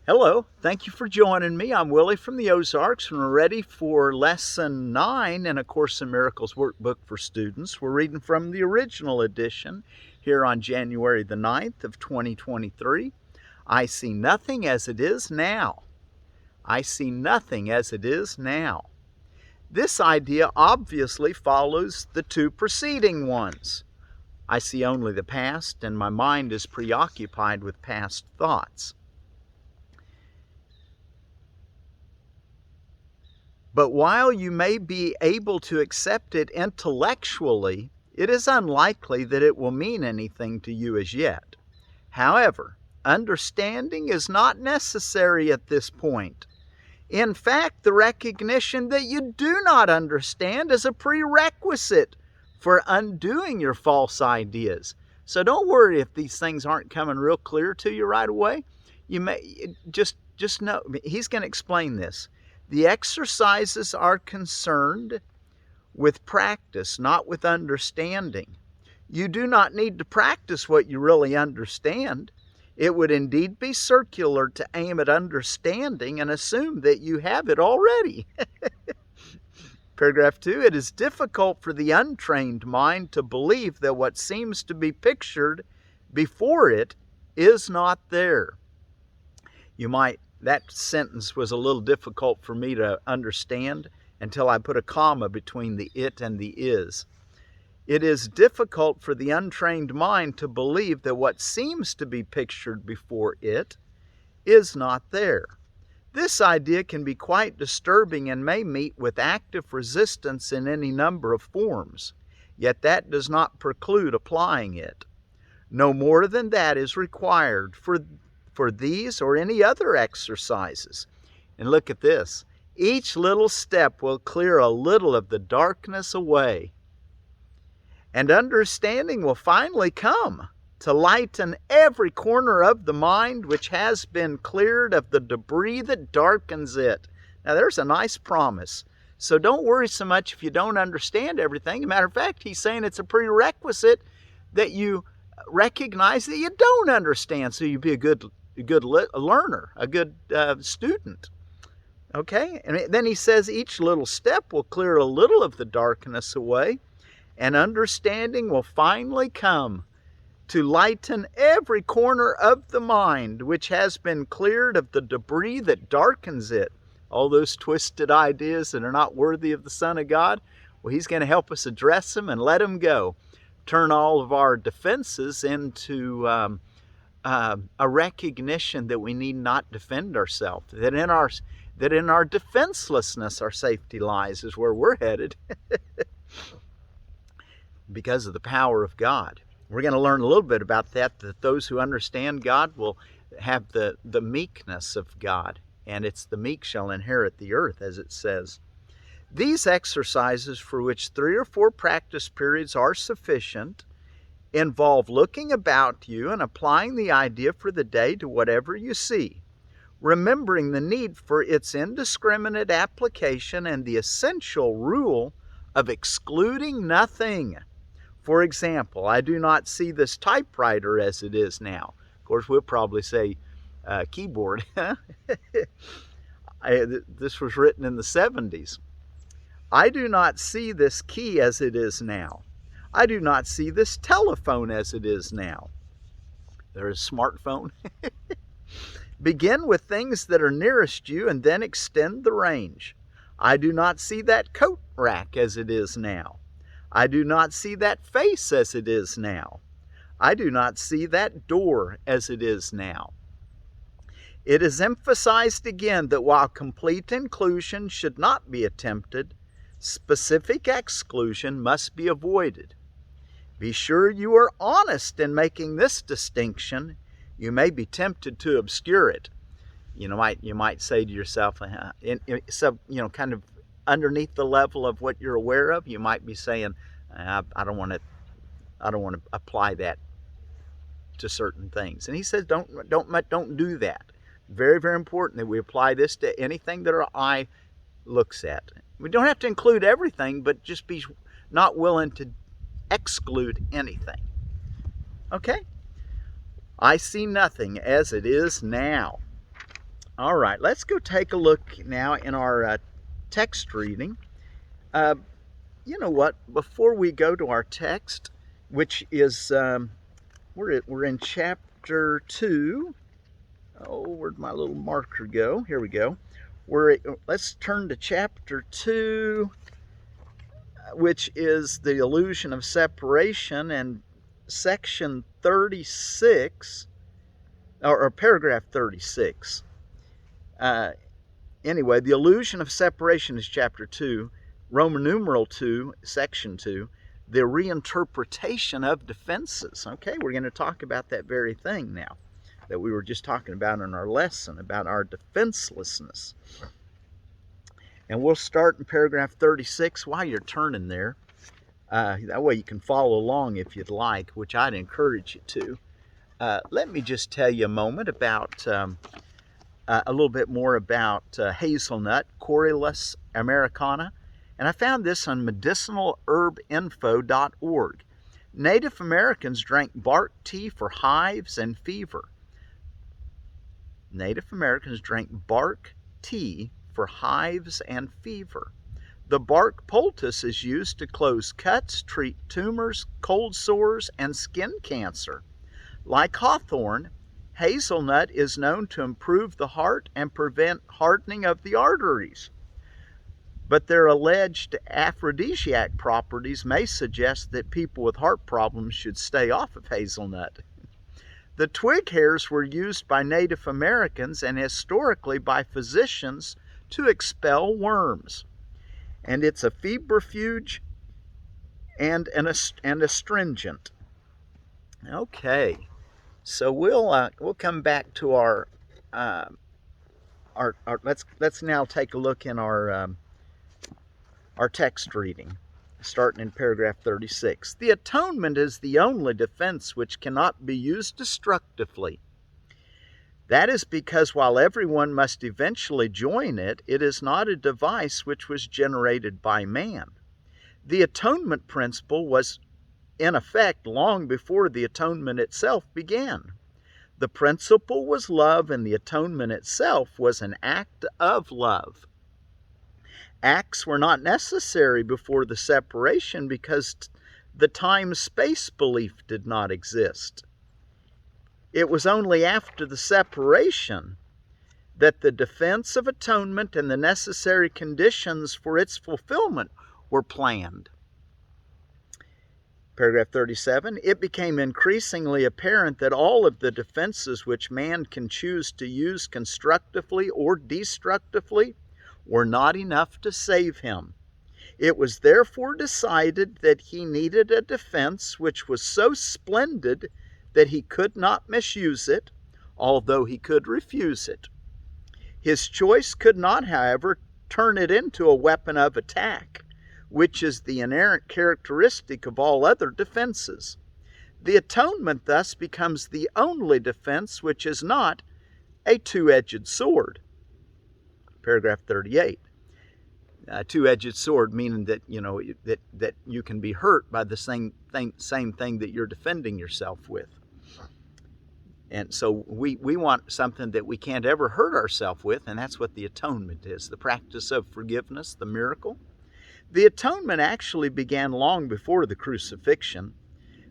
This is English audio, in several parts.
Hello, thank you for joining me. I'm Willie from the Ozarks, and we're ready for Lesson 9 in A Course in Miracles workbook for students. We're reading from the original edition here on January the 9th of 2023. I see nothing as it is now. I see nothing as it is now. This idea obviously follows the two preceding ones. I see only the past, and my mind is preoccupied with past thoughts. But while you may be able to accept it intellectually, it is unlikely that it will mean anything to you as yet. However, understanding is not necessary at this point. In fact, the recognition that you do not understand is a prerequisite for undoing your false ideas. So don't worry if these things aren't coming real clear to you right away. You may just know, he's going to explain this. The exercises are concerned with practice, not with understanding. You do not need to practice what you really understand. It would indeed be circular to aim at understanding and assume that you have it already. Paragraph 2, it is difficult for the untrained mind to believe that what seems to be pictured before it is not there. That sentence was a little difficult for me to understand until I put a comma between the it and the is. It is difficult for the untrained mind to believe that what seems to be pictured before it is not there. This idea can be quite disturbing and may meet with active resistance in any number of forms, yet that does not preclude applying it. No more than that is required for these or any other exercises. And look at this. Each little step will clear a little of the darkness away. And understanding will finally come to lighten every corner of the mind which has been cleared of the debris that darkens it. Now there's a nice promise. So don't worry so much if you don't understand everything. As a matter of fact, he's saying it's a prerequisite that you recognize that you don't understand, so you be a good learner, a good student. Okay? And then he says each little step will clear a little of the darkness away, and understanding will finally come to lighten every corner of the mind which has been cleared of the debris that darkens it. All those twisted ideas that are not worthy of the Son of God, well, he's going to help us address them and let them go. Turn all of our defenses into a recognition that we need not defend ourselves, that in our defenselessness our safety lies, is where we're headed because of the power of God. We're going to learn a little bit about that those who understand God will have the meekness of God, and it's the meek shall inherit the earth, as it says. These exercises, for which 3 or 4 practice periods are sufficient, involve looking about you and applying the idea for the day to whatever you see, remembering the need for its indiscriminate application and the essential rule of excluding nothing. For example, I do not see this typewriter as it is now. Of course, we'll probably say keyboard. This was written in the 70s. I do not see this key as it is now. I do not see this telephone as it is now. There's a smartphone. Begin with things that are nearest you and then extend the range. I do not see that coat rack as it is now. I do not see that face as it is now. I do not see that door as it is now. It is emphasized again that while complete inclusion should not be attempted, specific exclusion must be avoided. Be sure you are honest in making this distinction. You may be tempted to obscure it. You might say to yourself, kind of underneath the level of what you're aware of, you might be saying, I don't want to apply that to certain things. And he says, don't do that. Very, very important that we apply this to anything that our eye looks at. We don't have to include everything, but just be not willing to exclude anything. Okay? I see nothing as it is now. All right, let's go take a look now in our text reading. You know what? Before we go to our text, which is, we're in chapter 2. Oh, where'd my little marker go? Here we go. Let's turn to chapter 2, which is the illusion of separation, and section 36, or paragraph 36. Anyway, the illusion of separation is chapter 2, Roman numeral 2, section 2, the reinterpretation of defenses. Okay, we're going to talk about that very thing now that we were just talking about in our lesson, about our defenselessness. And we'll start in paragraph 36 while you're turning there. That way you can follow along if you'd like, which I'd encourage you to. Let me just tell you a moment about, a little bit more about hazelnut, Corylus americana. And I found this on medicinalherbinfo.org. Native Americans drank bark tea for hives and fever. Native Americans drank bark tea for hives and fever. The bark poultice is used to close cuts, treat tumors, cold sores, and skin cancer. Like Hawthorn, hazelnut is known to improve the heart and prevent hardening of the arteries. But their alleged aphrodisiac properties may suggest that people with heart problems should stay off of hazelnut. The twig hairs were used by Native Americans and historically by physicians to expel worms. And it's a febrifuge and an astringent. Okay, so we'll come back to our let's now take a look in our text reading, starting in paragraph 36. The atonement is the only defense which cannot be used destructively. That is because while everyone must eventually join it, it is not a device which was generated by man. The atonement principle was in effect long before the atonement itself began. The principle was love, and the atonement itself was an act of love. Acts were not necessary before the separation because the time-space belief did not exist. It was only after the separation that the defense of atonement and the necessary conditions for its fulfillment were planned. Paragraph 37, it became increasingly apparent that all of the defenses which man can choose to use constructively or destructively were not enough to save him. It was therefore decided that he needed a defense which was so splendid that he could not misuse it, although he could refuse it. His choice could not, however, turn it into a weapon of attack, which is the inherent characteristic of all other defenses. The atonement thus becomes the only defense which is not a two-edged sword. Paragraph 38. A two-edged sword, meaning that that you can be hurt by the same thing that you're defending yourself with. And so we want something that we can't ever hurt ourselves with, and that's what the atonement is, the practice of forgiveness, the miracle. The atonement actually began long before the crucifixion.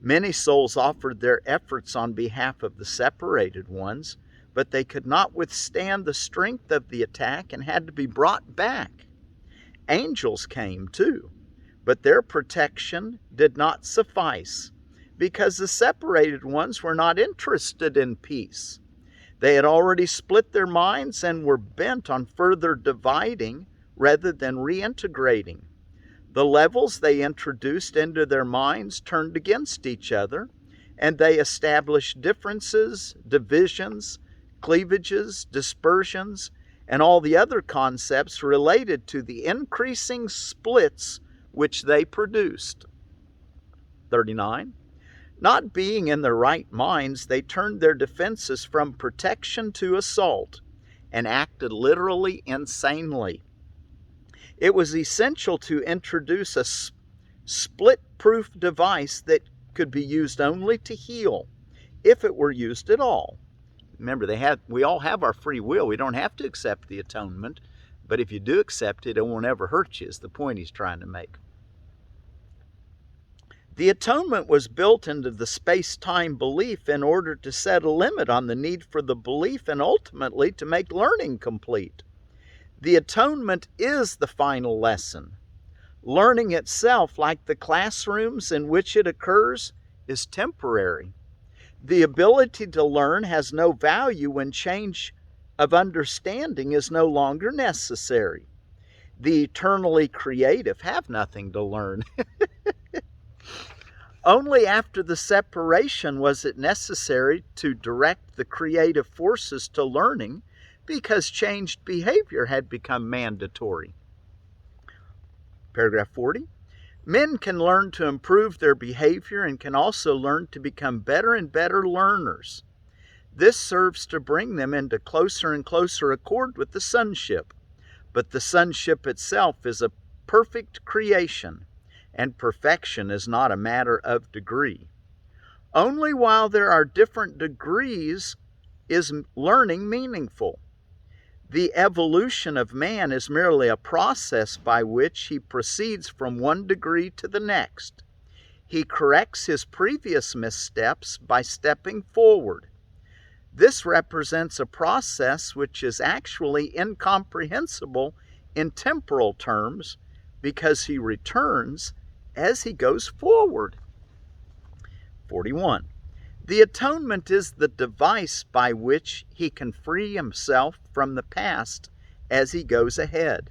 Many souls offered their efforts on behalf of the separated ones, but they could not withstand the strength of the attack and had to be brought back. Angels came too, but their protection did not suffice, because the separated ones were not interested in peace. They had already split their minds and were bent on further dividing rather than reintegrating. The levels they introduced into their minds turned against each other, and they established differences, divisions, cleavages, dispersions, and all the other concepts related to the increasing splits which they produced. 39. Not being in their right minds, they turned their defenses from protection to assault and acted literally insanely. It was essential to introduce a split-proof device that could be used only to heal, if it were used at all. remember, we all have our free will. We don't have to accept the atonement, but if you do accept it, it won't ever hurt you, is the point he's trying to make. The atonement was built into the space-time belief in order to set a limit on the need for the belief and ultimately to make learning complete. The atonement is the final lesson. Learning itself, like the classrooms in which it occurs, is temporary. The ability to learn has no value when change of understanding is no longer necessary. The eternally creative have nothing to learn. Only after the separation was it necessary to direct the creative forces to learning, because changed behavior had become mandatory. Paragraph 40. Men can learn to improve their behavior and can also learn to become better and better learners. This serves to bring them into closer and closer accord with the sonship. But the sonship itself is a perfect creation, and perfection is not a matter of degree. Only while there are different degrees is learning meaningful. The evolution of man is merely a process by which he proceeds from one degree to the next. He corrects his previous missteps by stepping forward. This represents a process which is actually incomprehensible in temporal terms because he returns as he goes forward. 41. The atonement is the device by which he can free himself from the past as he goes ahead.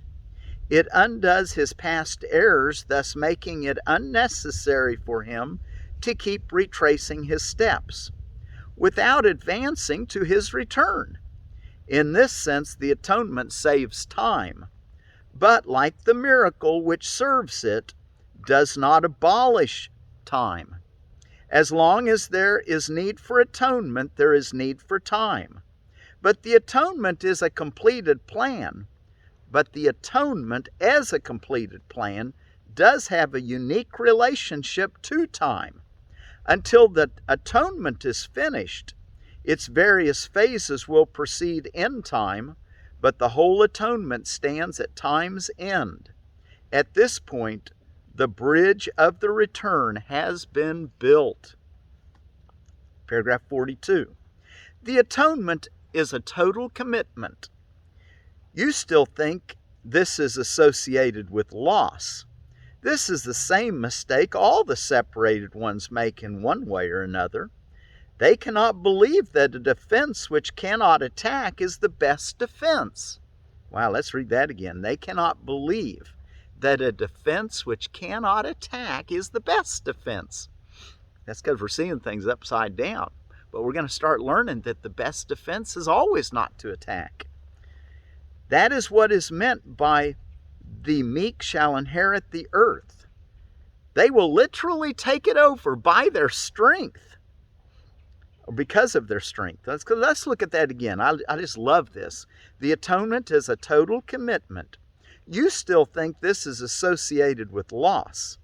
It undoes his past errors, thus making it unnecessary for him to keep retracing his steps, without advancing to his return. In this sense, the atonement saves time, but like the miracle which serves it, does not abolish time. As long as there is need for atonement, there is need for time. But the atonement is a completed plan. But the atonement as a completed plan does have a unique relationship to time. Until the atonement is finished, its various phases will proceed in time, but the whole atonement stands at time's end. At this point, the bridge of the return has been built. Paragraph 42. The atonement is a total commitment. You still think this is associated with loss. This is the same mistake all the separated ones make in one way or another. They cannot believe that a defense which cannot attack is the best defense. Wow, let's read that again. They cannot believe that a defense which cannot attack is the best defense. That's because we're seeing things upside down. But we're going to start learning that the best defense is always not to attack. That is what is meant by the meek shall inherit the earth. They will literally take it over by their strength, or because of their strength. Let's look at that again. I just love this. The atonement is a total commitment. You still think this is associated with loss.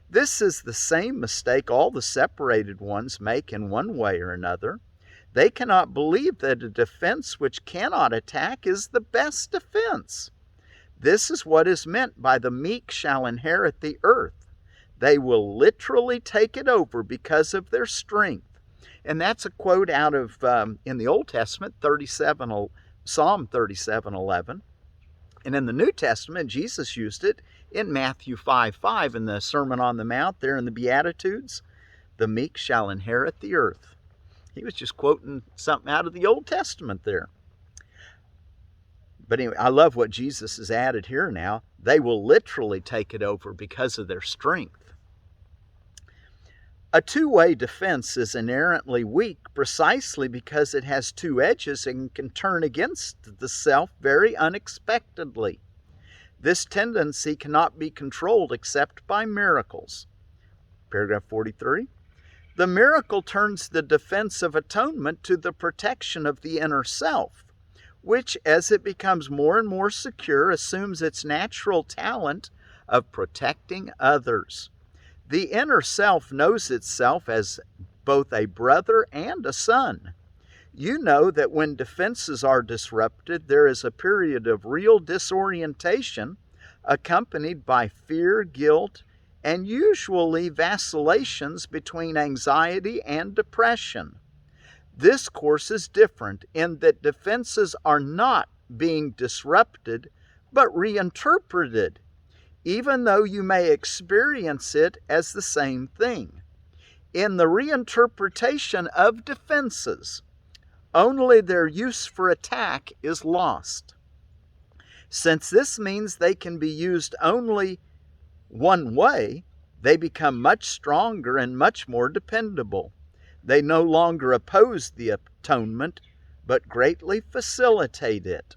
This is the same mistake all the separated ones make in one way or another. They cannot believe that a defense which cannot attack is the best defense. This is what is meant by the meek shall inherit the earth. They will literally take it over because of their strength. And that's a quote out of, in the Old Testament, Psalm 37:11. And in the New Testament, Jesus used it in Matthew 5:5 in the Sermon on the Mount, there in the Beatitudes. The meek shall inherit the earth. He was just quoting something out of the Old Testament there. But anyway, I love what Jesus has added here now. They will literally take it over because of their strength. A two-way defense is inherently weak precisely because it has two edges and can turn against the self very unexpectedly. This tendency cannot be controlled except by miracles. Paragraph 43. The miracle turns the defense of atonement to the protection of the inner self, which, as it becomes more and more secure, assumes its natural talent of protecting others. The inner self knows itself as both a brother and a son. You know that when defenses are disrupted, there is a period of real disorientation accompanied by fear, guilt, and usually vacillations between anxiety and depression. This course is different in that defenses are not being disrupted, but reinterpreted, even though you may experience it as the same thing. In the reinterpretation of defenses, only their use for attack is lost. Since this means they can be used only one way, they become much stronger and much more dependable. They no longer oppose the atonement, but greatly facilitate it.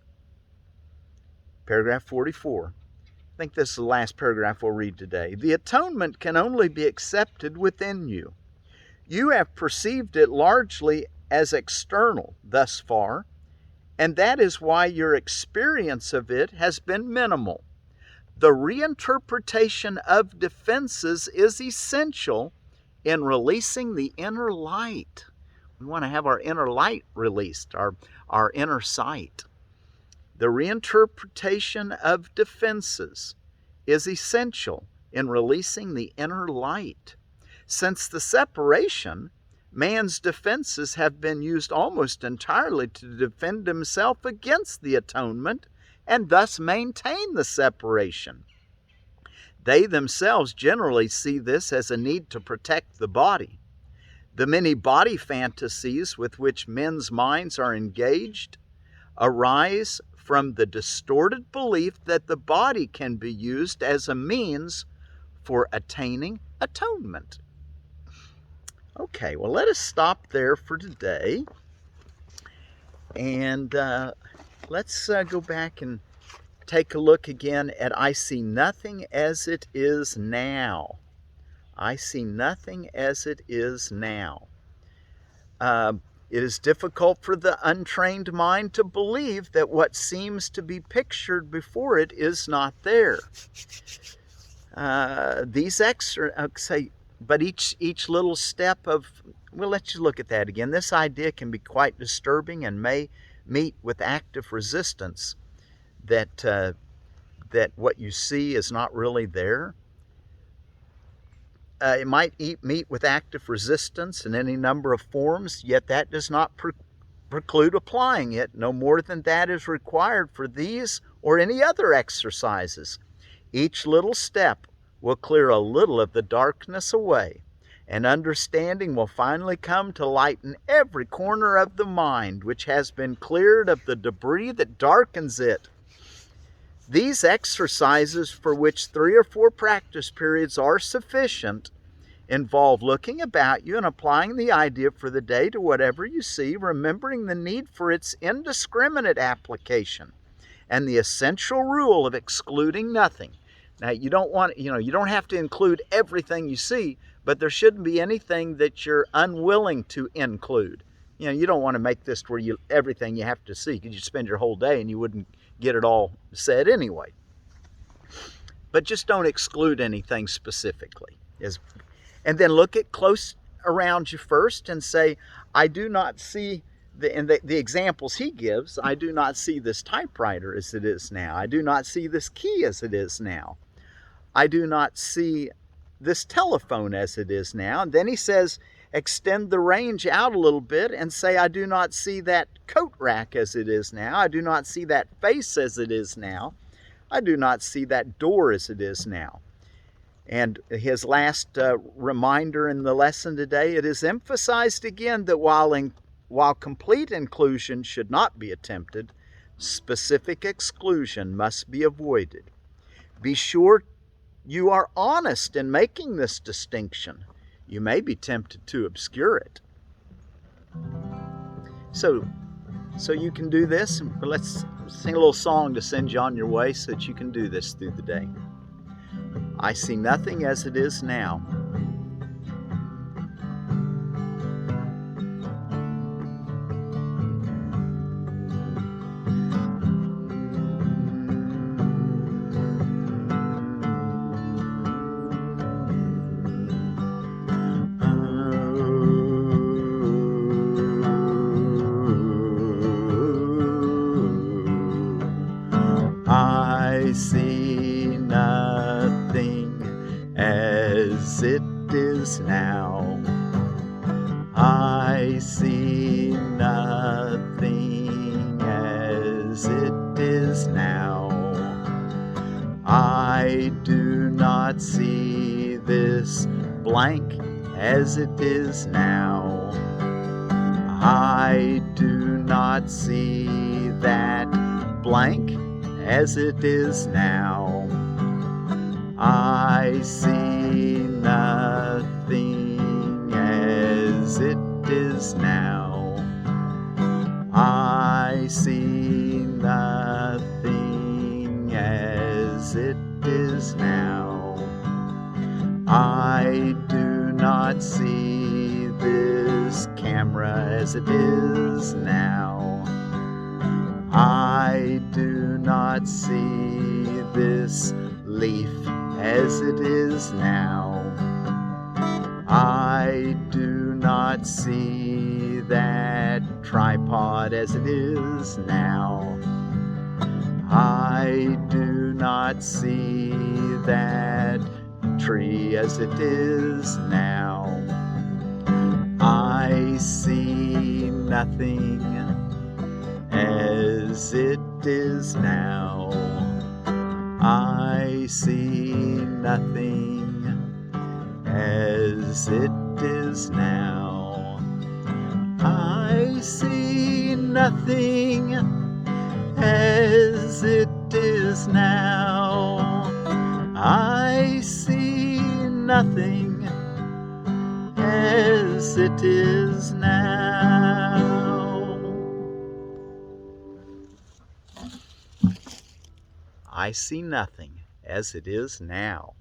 Paragraph 44. I think this is the last paragraph we'll read today. The atonement can only be accepted within you. You have perceived it largely as external thus far, and that is why your experience of it has been minimal. The reinterpretation of defenses is essential in releasing the inner light. We want to have our inner light released, our inner sight. The reinterpretation of defenses is essential in releasing the inner light. Since the separation, man's defenses have been used almost entirely to defend himself against the atonement and thus maintain the separation. They themselves generally see this as a need to protect the body. The many body fantasies with which men's minds are engaged arise from the distorted belief that the body can be used as a means for attaining atonement. Okay, well, let us stop there for today. And let's go back and take a look again at I see nothing as it is now. I see nothing as it is now. It is difficult for the untrained mind to believe that what seems to be pictured before it is not there. These exercises, but each little step of, well, let's just look at that again. This idea can be quite disturbing and may meet with active resistance that what you see is not really there. It might meet with active resistance in any number of forms, yet that does not preclude applying it. No more than that is required for these or any other exercises. Each little step will clear a little of the darkness away, and understanding will finally come to lighten every corner of the mind which has been cleared of the debris that darkens it. These exercises, for which 3 or 4 practice periods are sufficient, involve looking about you and applying the idea for the day to whatever you see, remembering the need for its indiscriminate application and the essential rule of excluding nothing. Now, you don't have to include everything you see, but there shouldn't be anything that you're unwilling to include. You don't want to make this where everything you have to see, because you'd spend your whole day and you wouldn't get it all said anyway. But just don't exclude anything specifically. And then look at close around you first and say, I do not see, the examples he gives, I do not see this typewriter as it is now. I do not see this key as it is now. I do not see this telephone as it is now. And then he says, extend the range out a little bit and say, I do not see that coat rack as it is now. I do not see that face as it is now. I do not see that door as it is now. And his last reminder in the lesson today, it is emphasized again that while complete inclusion should not be attempted, specific exclusion must be avoided. Be sure you are honest in making this distinction. You may be tempted to obscure it. So you can do this. Let's sing a little song to send you on your way so that you can do this through the day. I see nothing as it is now. see nothing as it is now. I see nothing as it is now. I do not see this blank as it is now. I do not see that blank as it is now. I see nothing as it is now. I see nothing as it is now. I do not see this camera as it is now. I do not see this leaf as it is now. I do not see that tripod as it is now. I do not see that tree as it is now. I see nothing as it is now. I see nothing as it is now. I see nothing as it is now. I see nothing as it is now. I see nothing as it is now.